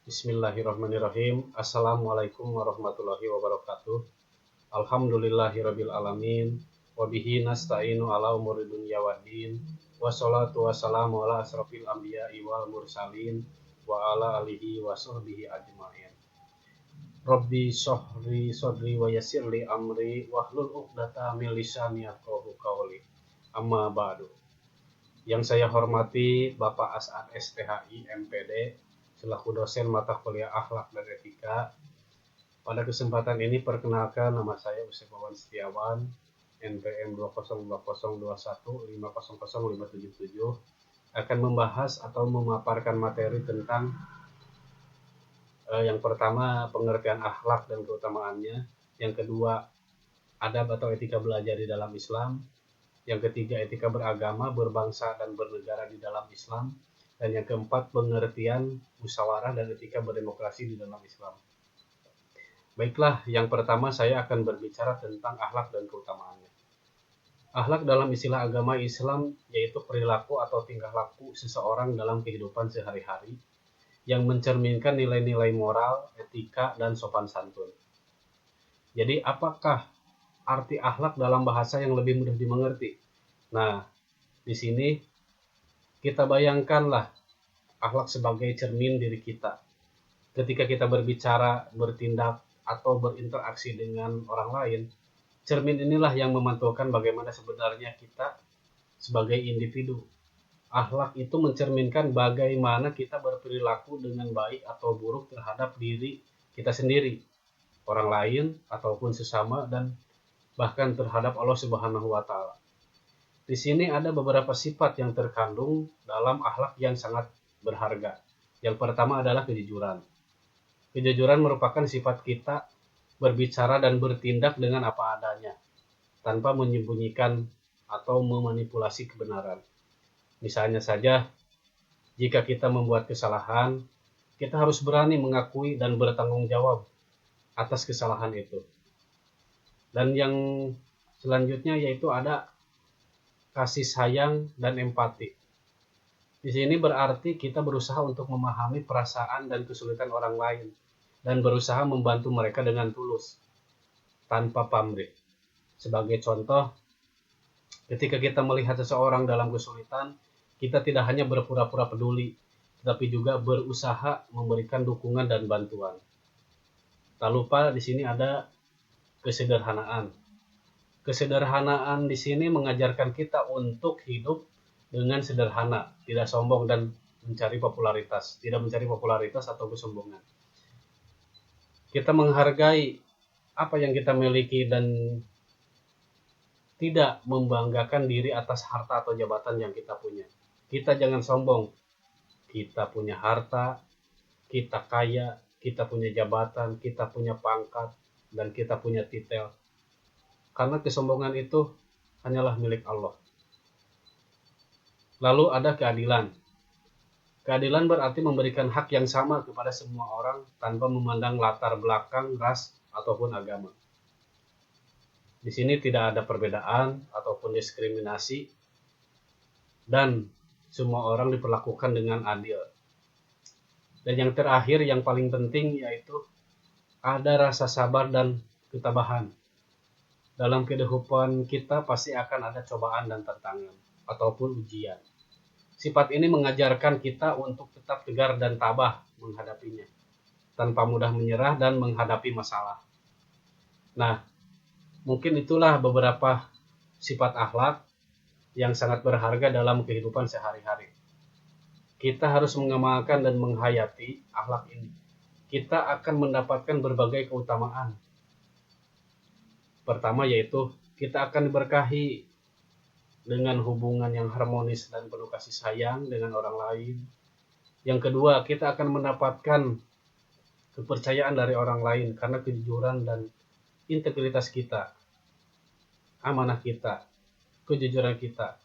Bismillahirrahmanirrahim. Assalamualaikum warahmatullahi wabarakatuh. Alhamdulillahirabbil alamin. Wabihi nasta'inu ala umuri dunya waddin. Wassalatu wassalamu ala asrofil anbiya'i wal mursalin wa ala alihi wa sahbihi ajma'in. Rabbi shrahli sadri wa yassirli amri wahlul 'uqdatam min lisani yafqahu qawli. Amma ba'du. Yang saya hormati Bapak As'ad STHI MPD selaku dosen mata kuliah Akhlak dan Etika. Pada kesempatan ini perkenalkan, nama saya Usep Wawan Setiawan, NPM 202021500577, akan membahas atau memaparkan materi tentang yang pertama pengertian akhlak dan keutamaannya, yang kedua adab atau etika belajar di dalam Islam, yang ketiga etika beragama, berbangsa, dan bernegara di dalam Islam, dan yang keempat pengertian musyawarah dan etika berdemokrasi di dalam Islam. Baiklah, yang pertama saya akan berbicara tentang akhlak dan keutamaannya. Akhlak dalam istilah agama Islam yaitu perilaku atau tingkah laku seseorang dalam kehidupan sehari-hari yang mencerminkan nilai-nilai moral, etika, dan sopan santun. Jadi apakah arti akhlak dalam bahasa yang lebih mudah dimengerti? Nah, di sini kita bayangkanlah akhlak sebagai cermin diri kita. Ketika kita berbicara, bertindak, atau berinteraksi dengan orang lain, cermin inilah yang memantulkan bagaimana sebenarnya kita sebagai individu. Akhlak itu mencerminkan bagaimana kita berperilaku dengan baik atau buruk terhadap diri kita sendiri, orang lain, ataupun sesama, dan bahkan terhadap Allah Subhanahu wa Ta'ala. Di sini ada beberapa sifat yang terkandung dalam akhlak yang sangat berharga. Yang pertama adalah kejujuran. Kejujuran merupakan sifat kita berbicara dan bertindak dengan apa adanya, tanpa menyembunyikan atau memanipulasi kebenaran. Misalnya saja, jika kita membuat kesalahan, kita harus berani mengakui dan bertanggung jawab atas kesalahan itu. Dan yang selanjutnya yaitu ada kasih sayang dan empati. Di sini berarti kita berusaha untuk memahami perasaan dan kesulitan orang lain dan berusaha membantu mereka dengan tulus, tanpa pamrih. Sebagai contoh, ketika kita melihat seseorang dalam kesulitan, kita tidak hanya berpura-pura peduli, tetapi juga berusaha memberikan dukungan dan bantuan. Tak lupa di sini ada kesederhanaan. Kesederhanaan di sini mengajarkan kita untuk hidup dengan sederhana, tidak sombong dan mencari popularitas, tidak mencari popularitas atau kesombongan. Kita menghargai apa yang kita miliki dan tidak membanggakan diri atas harta atau jabatan yang kita punya. Kita jangan sombong. Kita punya harta, kita kaya, kita punya jabatan, kita punya pangkat, dan kita punya titel. Karena kesombongan itu hanyalah milik Allah. Lalu ada keadilan. Keadilan berarti memberikan hak yang sama kepada semua orang tanpa memandang latar belakang, ras, ataupun agama. Di sini tidak ada perbedaan ataupun diskriminasi dan semua orang diperlakukan dengan adil. Dan yang terakhir, yang paling penting yaitu ada rasa sabar dan ketabahan. Dalam kehidupan kita pasti akan ada cobaan dan tantangan ataupun ujian. Sifat ini mengajarkan kita untuk tetap tegar dan tabah menghadapinya, tanpa mudah menyerah dan menghadapi masalah. Nah, mungkin itulah beberapa sifat akhlak yang sangat berharga dalam kehidupan sehari-hari. Kita harus mengamalkan dan menghayati akhlak ini. Kita akan mendapatkan berbagai keutamaan. Pertama yaitu kita akan diberkahi dengan hubungan yang harmonis dan penuh kasih sayang dengan orang lain. Yang kedua, kita akan mendapatkan kepercayaan dari orang lain karena kejujuran dan integritas kita, amanah kita, kejujuran kita.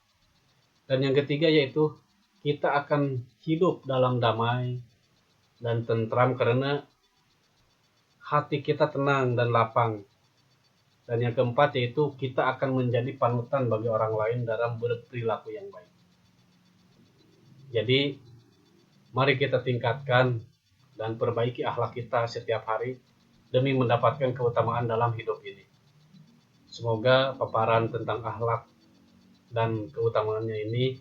Dan yang ketiga yaitu kita akan hidup dalam damai dan tentram karena hati kita tenang dan lapang. Dan yang keempat yaitu kita akan menjadi panutan bagi orang lain dalam berperilaku yang baik. Jadi, mari kita tingkatkan dan perbaiki akhlak kita setiap hari demi mendapatkan keutamaan dalam hidup ini. Semoga paparan tentang akhlak dan keutamaannya ini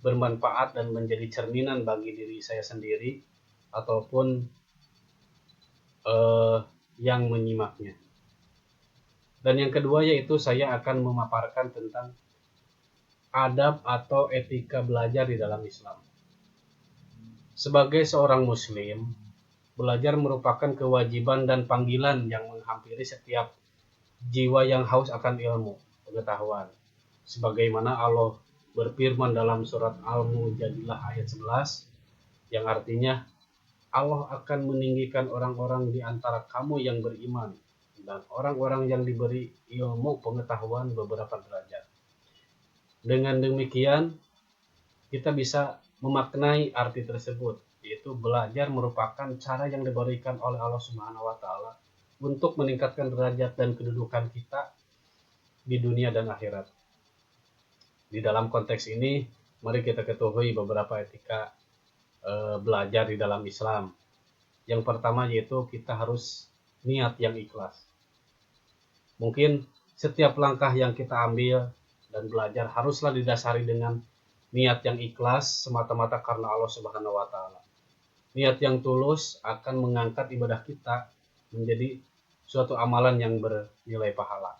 bermanfaat dan menjadi cerminan bagi diri saya sendiri ataupun yang menyimaknya. Dan yang kedua yaitu saya akan memaparkan tentang adab atau etika belajar di dalam Islam. Sebagai seorang muslim, belajar merupakan kewajiban dan panggilan yang menghampiri setiap jiwa yang haus akan ilmu, pengetahuan. Sebagaimana Allah berfirman dalam surat Al-Mujadilah ayat 11, yang artinya Allah akan meninggikan orang-orang di antara kamu yang beriman dan orang-orang yang diberi ilmu pengetahuan beberapa derajat. Dengan demikian, kita bisa memaknai arti tersebut, yaitu belajar merupakan cara yang diberikan oleh Allah Subhanahu wa taala untuk meningkatkan derajat dan kedudukan kita di dunia dan akhirat. Di dalam konteks ini, mari kita ketahui beberapa etika belajar di dalam Islam. Yang pertama yaitu kita harus niat yang ikhlas. Mungkin setiap langkah yang kita ambil dan belajar haruslah didasari dengan niat yang ikhlas semata-mata karena Allah Subhanahu wa taala. Niat yang tulus akan mengangkat ibadah kita menjadi suatu amalan yang bernilai pahala.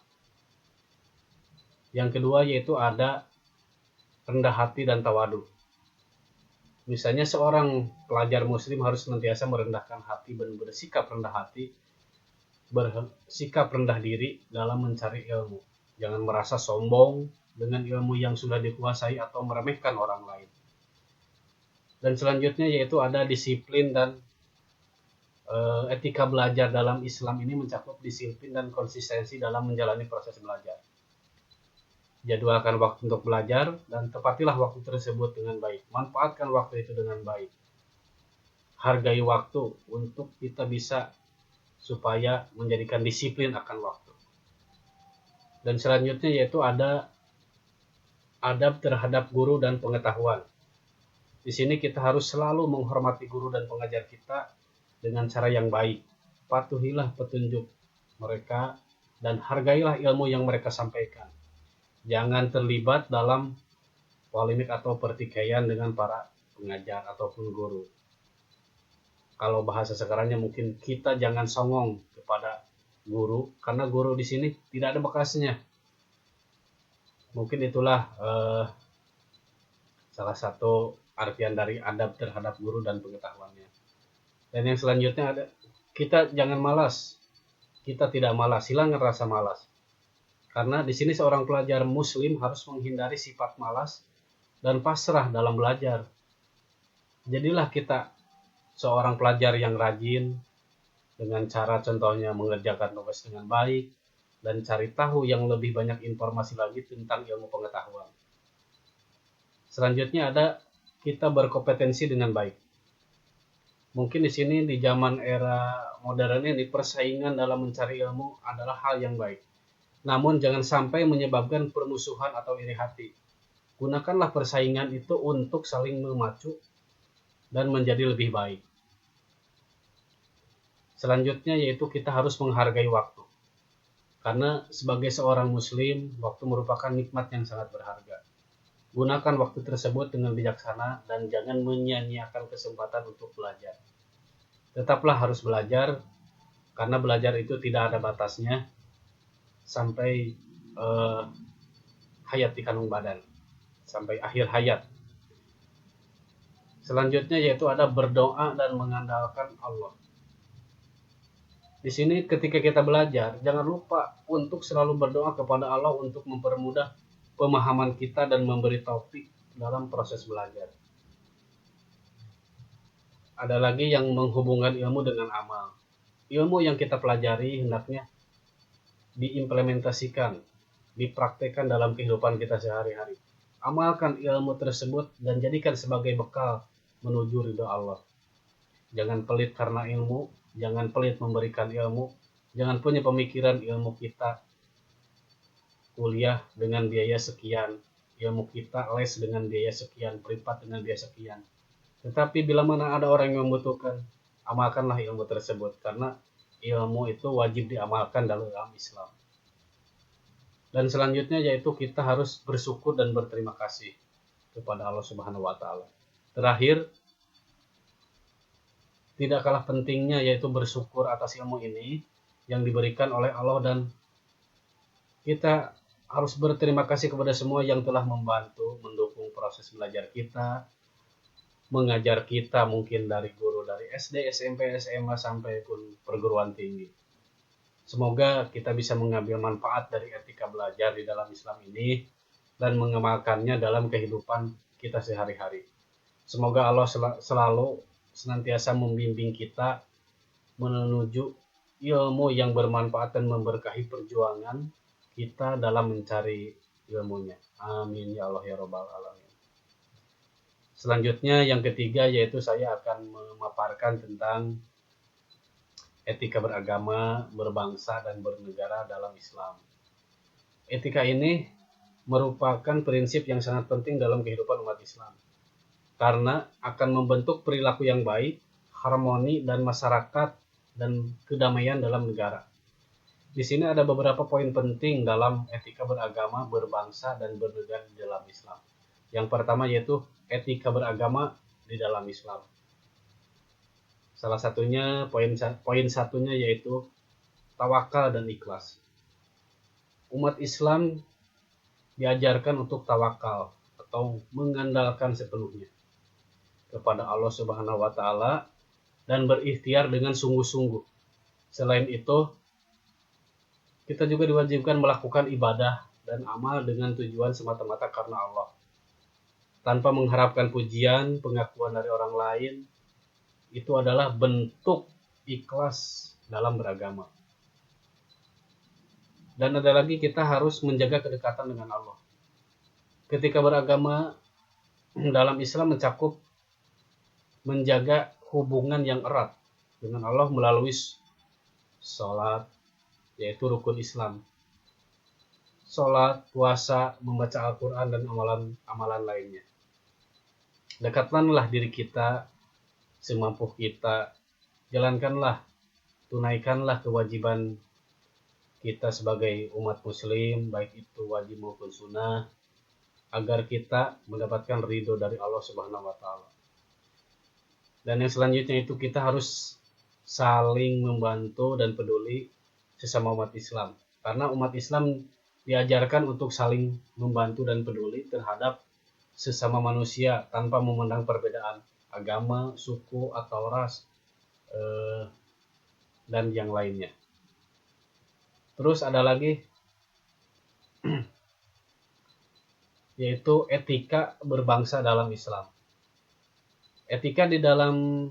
Yang kedua yaitu ada rendah hati dan tawadu. Misalnya seorang pelajar muslim harus senantiasa merendahkan hati dan bersikap rendah hati, bersikap rendah diri dalam mencari ilmu. Jangan merasa sombong dengan ilmu yang sudah dikuasai atau meremehkan orang lain. Dan selanjutnya yaitu ada disiplin dan etika belajar dalam Islam ini mencakup disiplin dan konsistensi dalam menjalani proses belajar. Jadwalkan waktu untuk belajar dan tepatilah waktu tersebut dengan baik. Manfaatkan waktu itu dengan baik. Hargai waktu untuk kita bisa supaya menjadikan disiplin akan waktu. Dan selanjutnya yaitu ada adab terhadap guru dan pengetahuan. Di sini kita harus selalu menghormati guru dan pengajar kita dengan cara yang baik. Patuhilah petunjuk mereka dan hargailah ilmu yang mereka sampaikan. Jangan terlibat dalam polemik atau pertikaian dengan para pengajar ataupun guru. Kalau bahasa sekarangnya mungkin kita jangan songong kepada guru, karena guru di sini tidak ada bekasnya. Mungkin itulah salah satu artian dari adab terhadap guru dan pengetahuannya. Dan yang selanjutnya ada, kita jangan malas. Kita tidak malas, hilangkan rasa malas. Karena di sini seorang pelajar muslim harus menghindari sifat malas dan pasrah dalam belajar. Jadilah kita seorang pelajar yang rajin dengan cara contohnya mengerjakan tugas dengan baik dan cari tahu yang lebih banyak informasi lagi tentang ilmu pengetahuan. Selanjutnya ada kita berkompetensi dengan baik. Mungkin di sini di zaman era modern ini persaingan dalam mencari ilmu adalah hal yang baik. Namun jangan sampai menyebabkan permusuhan atau iri hati. Gunakanlah persaingan itu untuk saling memacu dan menjadi lebih baik. Selanjutnya yaitu kita harus menghargai waktu. Karena sebagai seorang muslim, waktu merupakan nikmat yang sangat berharga. Gunakan waktu tersebut dengan bijaksana dan jangan menyia-nyiakan kesempatan untuk belajar. Tetaplah harus belajar, karena belajar itu tidak ada batasnya sampai hayat di kandung badan, sampai akhir hayat. Selanjutnya yaitu ada berdoa dan mengandalkan Allah. Di sini ketika kita belajar, jangan lupa untuk selalu berdoa kepada Allah untuk mempermudah pemahaman kita dan memberi taufik dalam proses belajar. Ada lagi yang menghubungkan ilmu dengan amal. Ilmu yang kita pelajari hendaknya diimplementasikan, dipraktekkan dalam kehidupan kita sehari-hari. Amalkan ilmu tersebut dan jadikan sebagai bekal menuju ridha Allah. Jangan pelit karena ilmu, jangan pelit memberikan ilmu, jangan punya pemikiran ilmu kita kuliah dengan biaya sekian, ilmu kita les dengan biaya sekian, privat dengan biaya sekian. Tetapi bila mana ada orang yang membutuhkan, amalkanlah ilmu tersebut, karena ilmu itu wajib diamalkan dalam Islam. Dan selanjutnya yaitu kita harus bersyukur dan berterima kasih kepada Allah Subhanahu wa taala. Terakhir, tidak kalah pentingnya yaitu bersyukur atas ilmu ini yang diberikan oleh Allah, dan kita harus berterima kasih kepada semua yang telah membantu, mendukung proses belajar kita, mengajar kita, mungkin dari guru dari SD, SMP, SMA sampai pun perguruan tinggi. Semoga kita bisa mengambil manfaat dari etika belajar di dalam Islam ini dan mengamalkannya dalam kehidupan kita sehari-hari. Semoga Allah selalu senantiasa membimbing kita menuju ilmu yang bermanfaat dan memberkahi perjuangan kita dalam mencari ilmunya. Amin ya Allah ya Rabbal Alamin. Selanjutnya yang ketiga yaitu saya akan memaparkan tentang etika beragama, berbangsa, dan bernegara dalam Islam. Etika ini merupakan prinsip yang sangat penting dalam kehidupan umat Islam, karena akan membentuk perilaku yang baik, harmoni, dan masyarakat, dan kedamaian dalam negara. Di sini ada beberapa poin penting dalam etika beragama, berbangsa, dan bernegara di dalam Islam. Yang pertama yaitu etika beragama di dalam Islam. Salah satunya, poin satunya yaitu tawakal dan ikhlas. Umat Islam diajarkan untuk tawakal atau mengandalkan sepenuhnya kepada Allah Subhanahu wa taala dan berikhtiar dengan sungguh-sungguh. Selain itu, kita juga diwajibkan melakukan ibadah dan amal dengan tujuan semata-mata karena Allah, tanpa mengharapkan pujian, pengakuan dari orang lain. Itu adalah bentuk ikhlas dalam beragama. Dan ada lagi, kita harus menjaga kedekatan dengan Allah. Ketika beragama dalam Islam mencakup menjaga hubungan yang erat dengan Allah melalui sholat, yaitu rukun Islam. Sholat, puasa, membaca Al-Quran, dan amalan lainnya. Dekatkanlah diri kita semampu kita, jalankanlah, tunaikanlah kewajiban kita sebagai umat muslim, baik itu wajib maupun sunnah, agar kita mendapatkan ridho dari Allah Subhanahu wa taala. Dan yang selanjutnya itu kita harus saling membantu dan peduli sesama umat Islam, karena umat Islam diajarkan untuk saling membantu dan peduli terhadap sesama manusia tanpa memandang perbedaan agama, suku, atau ras, dan yang lainnya. Terus ada lagi yaitu etika berbangsa dalam Islam. Etika di dalam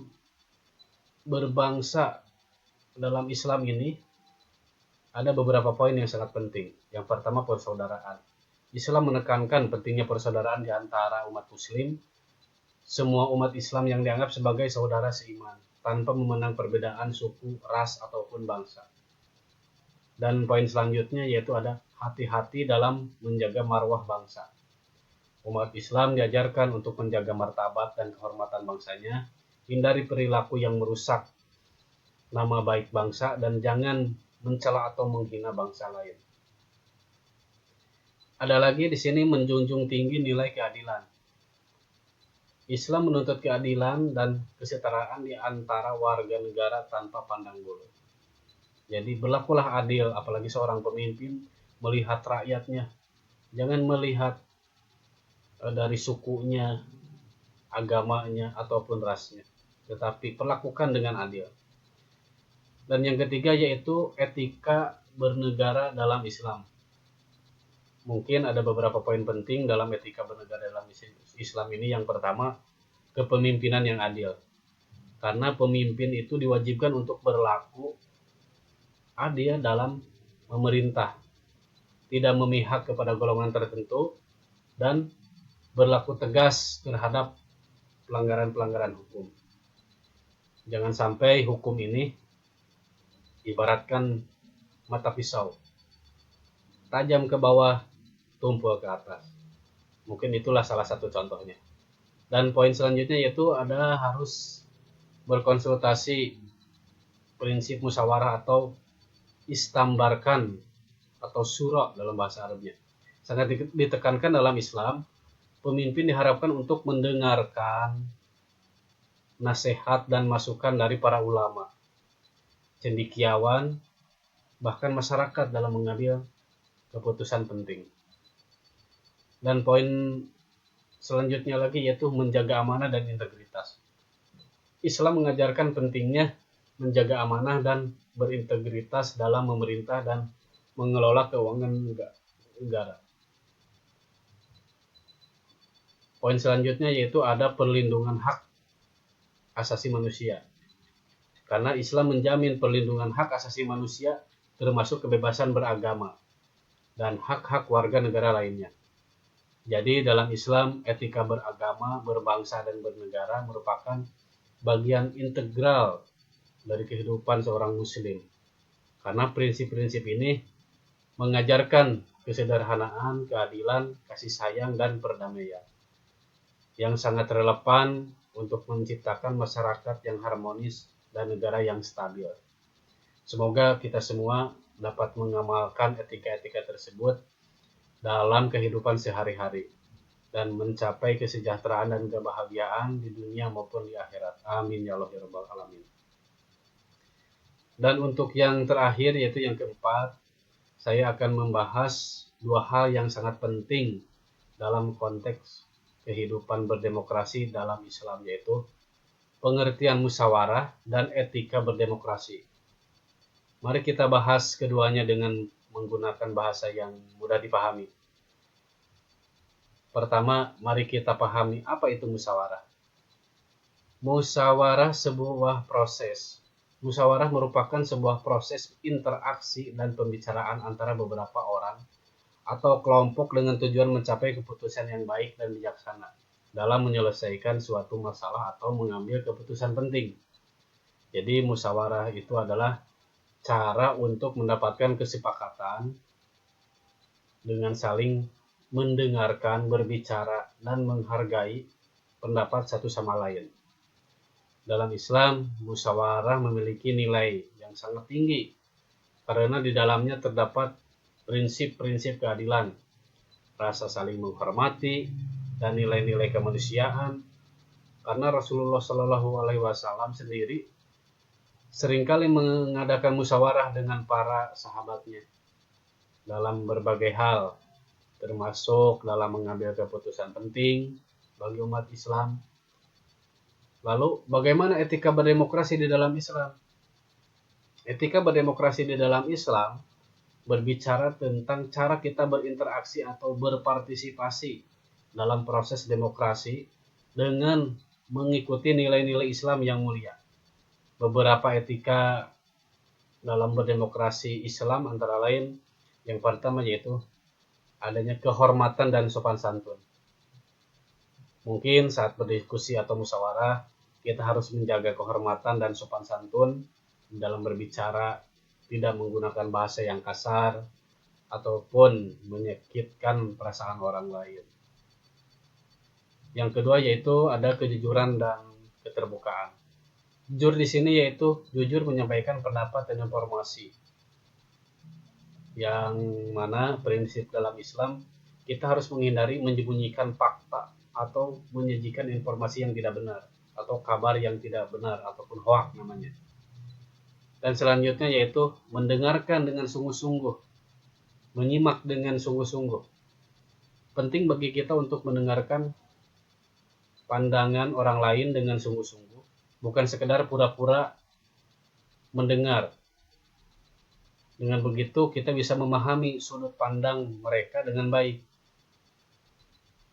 berbangsa dalam Islam ini ada beberapa poin yang sangat penting. Yang pertama, persaudaraan. Islam menekankan pentingnya persaudaraan di antara umat muslim. Semua umat Islam yang dianggap sebagai saudara seiman, tanpa memandang perbedaan suku, ras, ataupun bangsa. Dan poin selanjutnya yaitu ada hati-hati dalam menjaga marwah bangsa. Umat Islam diajarkan untuk menjaga martabat dan kehormatan bangsanya, hindari perilaku yang merusak nama baik bangsa, dan jangan mencela atau menghina bangsa lain. Ada lagi di sini menjunjung tinggi nilai keadilan. Islam menuntut keadilan dan kesetaraan di antara warga negara tanpa pandang bulu. Jadi berlakulah adil, apalagi seorang pemimpin melihat rakyatnya. Jangan melihat dari sukunya, agamanya, ataupun rasnya, tetapi perlakukan dengan adil. Dan yang ketiga yaitu etika bernegara dalam Islam. Mungkin ada beberapa poin penting dalam etika bernegara dalam Islam ini. Yang pertama, kepemimpinan yang adil. Karena pemimpin itu diwajibkan untuk berlaku adil dalam memerintah, tidak memihak kepada golongan tertentu, dan berlaku tegas terhadap pelanggaran-pelanggaran hukum. Jangan sampai hukum ini ibaratkan mata pisau, tajam ke bawah, tumpul ke atas. Mungkin itulah salah satu contohnya. Dan poin selanjutnya yaitu ada harus berkonsultasi prinsip musyawarah atau istambarkan atau syura dalam bahasa Arabnya. Sangat ditekankan dalam Islam, pemimpin diharapkan untuk mendengarkan nasihat dan masukan dari para ulama, cendekiawan, bahkan masyarakat dalam mengambil keputusan penting. Dan poin selanjutnya lagi yaitu menjaga amanah dan integritas. Islam mengajarkan pentingnya menjaga amanah dan berintegritas dalam memerintah dan mengelola keuangan negara. Poin selanjutnya yaitu ada perlindungan hak asasi manusia. Karena Islam menjamin perlindungan hak asasi manusia termasuk kebebasan beragama dan hak-hak warga negara lainnya. Jadi dalam Islam, etika beragama, berbangsa, dan bernegara merupakan bagian integral dari kehidupan seorang muslim. Karena prinsip-prinsip ini mengajarkan kesederhanaan, keadilan, kasih sayang, dan perdamaian yang sangat relevan untuk menciptakan masyarakat yang harmonis dan negara yang stabil. Semoga kita semua dapat mengamalkan etika-etika tersebut dalam kehidupan sehari-hari dan mencapai kesejahteraan dan kebahagiaan di dunia maupun di akhirat. Amin ya Allah ya Rabbal Alamin. Dan untuk yang terakhir yaitu yang keempat, saya akan membahas dua hal yang sangat penting dalam konteks kehidupan berdemokrasi dalam Islam, yaitu pengertian musyawarah dan etika berdemokrasi. Mari kita bahas keduanya dengan menggunakan bahasa yang mudah dipahami. Pertama, mari kita pahami apa itu musyawarah. Musyawarah sebuah proses. Musyawarah merupakan sebuah proses interaksi dan pembicaraan antara beberapa orang atau kelompok dengan tujuan mencapai keputusan yang baik dan bijaksana dalam menyelesaikan suatu masalah atau mengambil keputusan penting. Jadi musyawarah itu adalah cara untuk mendapatkan kesepakatan dengan saling mendengarkan, berbicara, dan menghargai pendapat satu sama lain. Dalam Islam, musyawarah memiliki nilai yang sangat tinggi karena di dalamnya terdapat prinsip-prinsip keadilan, rasa saling menghormati, dan nilai-nilai kemanusiaan. Karena Rasulullah Shallallahu Alaihi Wasallam sendiri seringkali mengadakan musyawarah dengan para sahabatnya dalam berbagai hal, termasuk dalam mengambil keputusan penting bagi umat Islam. Lalu, bagaimana etika berdemokrasi di dalam Islam? Etika berdemokrasi di dalam Islam berbicara tentang cara kita berinteraksi atau berpartisipasi dalam proses demokrasi dengan mengikuti nilai-nilai Islam yang mulia. Beberapa etika dalam berdemokrasi Islam antara lain yang pertama yaitu adanya kehormatan dan sopan santun. Mungkin saat berdiskusi atau musyawarah kita harus menjaga kehormatan dan sopan santun dalam berbicara, tidak menggunakan bahasa yang kasar ataupun menyakitkan perasaan orang lain. Yang kedua yaitu ada kejujuran dan keterbukaan. Jujur di sini yaitu jujur menyampaikan pendapat dan informasi. Yang mana prinsip dalam Islam kita harus menghindari menyembunyikan fakta atau menyajikan informasi yang tidak benar atau kabar yang tidak benar ataupun hoak namanya. Dan selanjutnya yaitu mendengarkan dengan sungguh-sungguh, menyimak dengan sungguh-sungguh. Penting bagi kita untuk mendengarkan pandangan orang lain dengan sungguh-sungguh, bukan sekedar pura-pura mendengar. Dengan begitu kita bisa memahami sudut pandang mereka dengan baik.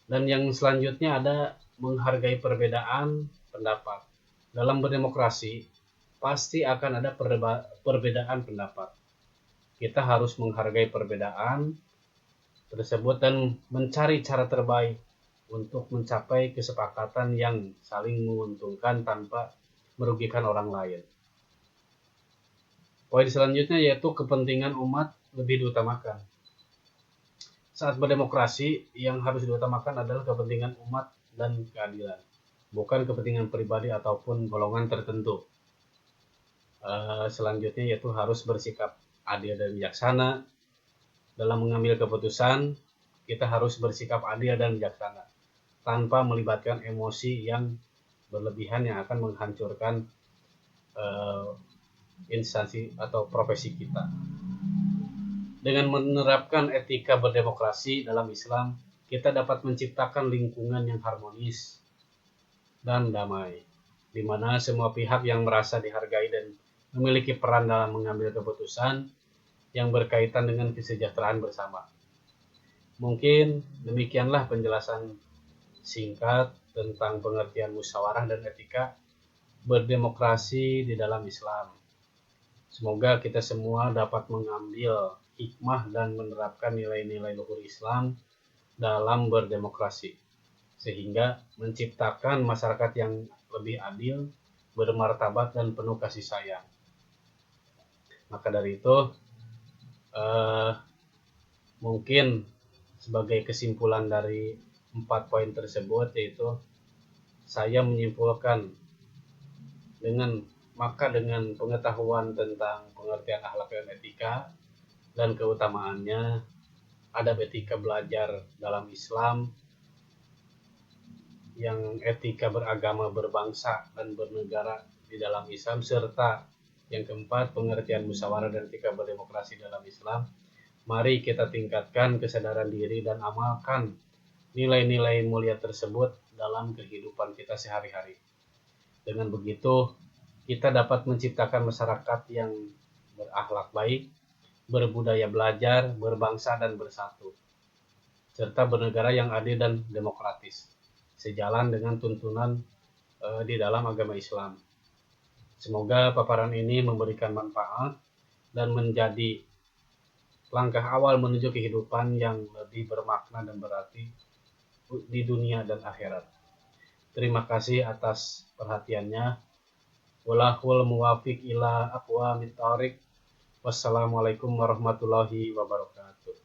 Dan yang selanjutnya ada menghargai perbedaan pendapat. Dalam berdemokrasi, pasti akan ada perbedaan pendapat. Kita harus menghargai perbedaan tersebut dan mencari cara terbaik untuk mencapai kesepakatan yang saling menguntungkan tanpa merugikan orang lain. Poin selanjutnya yaitu kepentingan umat lebih diutamakan. Saat berdemokrasi, yang harus diutamakan adalah kepentingan umat dan keadilan. bukan kepentingan pribadi ataupun golongan tertentu. Selanjutnya yaitu harus bersikap adil dan bijaksana. Dalam mengambil keputusan, kita harus bersikap adil dan bijaksana tanpa melibatkan emosi yang berlebihan yang akan menghancurkan instansi atau profesi kita. Dengan menerapkan etika berdemokrasi dalam Islam, kita dapat menciptakan lingkungan yang harmonis dan damai, di mana semua pihak yang merasa dihargai dan memiliki peran dalam mengambil keputusan yang berkaitan dengan kesejahteraan bersama. Mungkin demikianlah penjelasan singkat tentang pengertian musyawarah dan etika berdemokrasi di dalam Islam. Semoga kita semua dapat mengambil hikmah dan menerapkan nilai-nilai luhur Islam dalam berdemokrasi, sehingga menciptakan masyarakat yang lebih adil, bermartabat, dan penuh kasih sayang. Maka dari itu, mungkin sebagai kesimpulan dari 4 poin tersebut, yaitu saya menyimpulkan dengan pengetahuan tentang pengertian akhlak dan etika dan keutamaannya, adab etika belajar dalam Islam, yang etika beragama, berbangsa, dan bernegara di dalam Islam, serta yang keempat, pengertian musyawarah dan etika berdemokrasi dalam Islam. Mari kita tingkatkan kesadaran diri dan amalkan nilai-nilai mulia tersebut dalam kehidupan kita sehari-hari. Dengan begitu, kita dapat menciptakan masyarakat yang berakhlak baik, berbudaya belajar, berbangsa dan bersatu, serta bernegara yang adil dan demokratis, sejalan dengan tuntunan di dalam agama Islam. Semoga paparan ini memberikan manfaat dan menjadi langkah awal menuju kehidupan yang lebih bermakna dan berarti di dunia dan akhirat. Terima kasih atas perhatiannya. Wallahul muwafiq ila aqwamit thoriq. Wassalamualaikum warahmatullahi wabarakatuh.